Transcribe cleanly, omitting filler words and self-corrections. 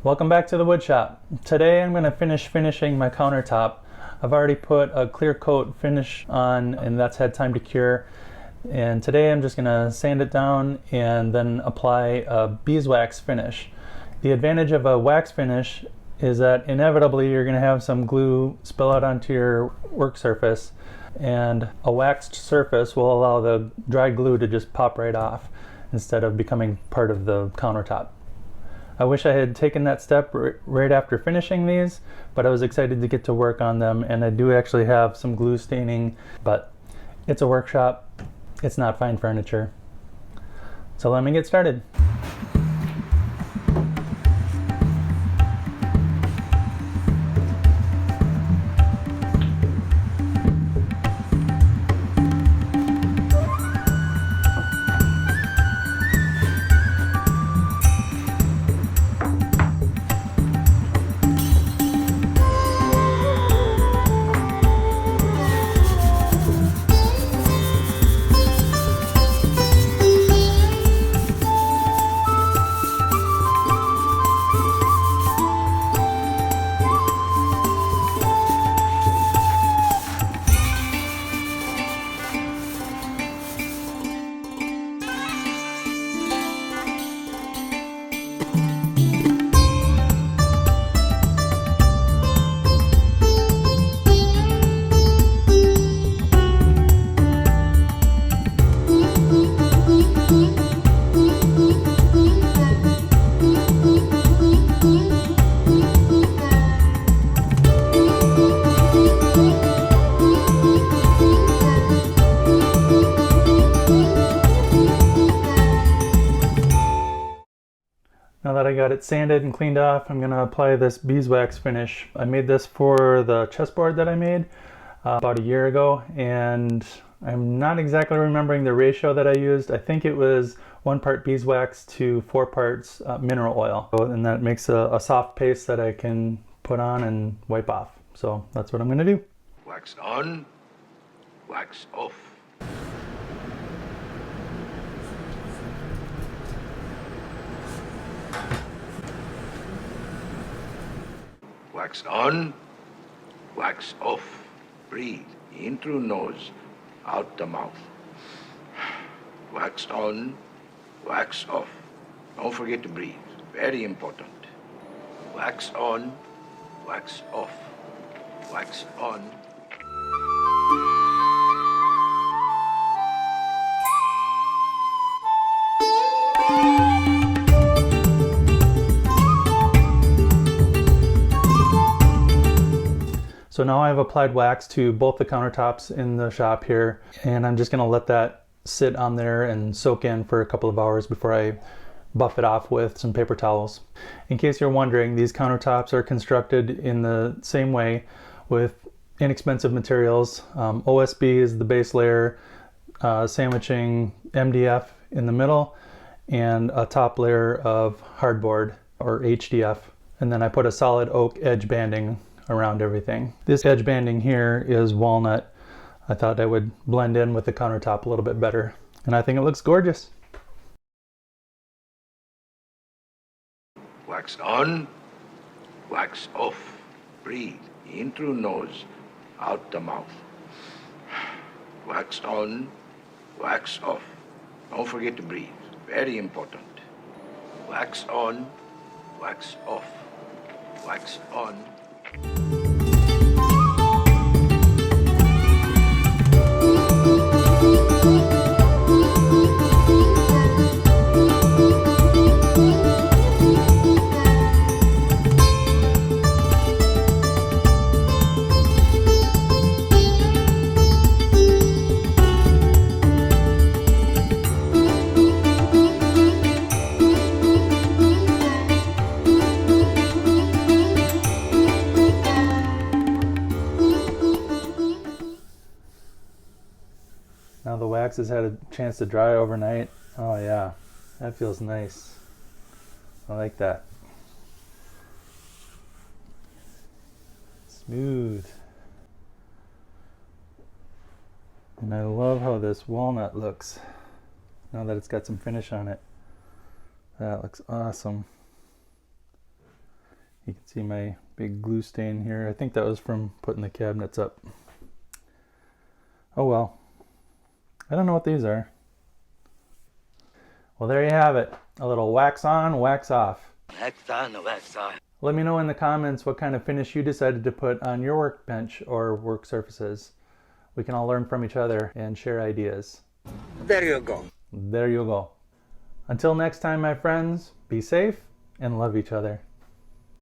Welcome back to the Woodshop. Today I'm going to finish finishing my countertop. I've already put a clear coat finish on and that's had time to cure. And today I'm just going to sand it down and then apply a beeswax finish. The advantage of a wax finish is that inevitably you're going to have some glue spill out onto your work surface, and a waxed surface will allow the dried glue to just pop right off instead of becoming part of the countertop. I wish I had taken that step right after finishing these, but I was excited to get to work on them, and I do actually have some glue staining, but it's a workshop, it's not fine furniture. So let me get started. Now that I got it sanded and cleaned off, I'm going to apply this beeswax finish. I made this for the chessboard that I made about a year ago, and I'm not exactly remembering the ratio that I used. I think it was 1 part beeswax to 4 parts mineral oil. And that makes a soft paste that I can put on and wipe off. So that's what I'm going to do. Wax on, wax off. Wax on, wax off. Breathe in through nose, out the mouth. Wax on, wax off. Don't forget to breathe. Very important. Wax on, wax off. Wax on. So now I've applied wax to both the countertops in the shop here, and I'm just going to let that sit on there and soak in for a couple of hours before I buff it off with some paper towels. In case you're wondering, these countertops are constructed in the same way with inexpensive materials. OSB is the base layer, sandwiching MDF in the middle, and a top layer of hardboard or HDF. And then I put a solid oak edge banding around everything. This edge banding here is walnut. I thought that would blend in with the countertop a little bit better, and I think it looks gorgeous. Wax on, wax off. Breathe in through nose, out the mouth. Wax on, wax off. Don't forget to breathe. Very important. Wax on, wax off. Wax on. Now the wax has had a chance to dry overnight. Oh yeah, that feels nice. I like that. Smooth. And I love how this walnut looks now that it's got some finish on it. That looks awesome. You can see my big glue stain here. I think that was from putting the cabinets up. Oh well. I don't know what these are. Well, there you have it. A little wax on, wax off. Wax on, wax off. Let me know in the comments what kind of finish you decided to put on your workbench or work surfaces. We can all learn from each other and share ideas. There you go. There you go. Until next time, my friends, be safe and love each other.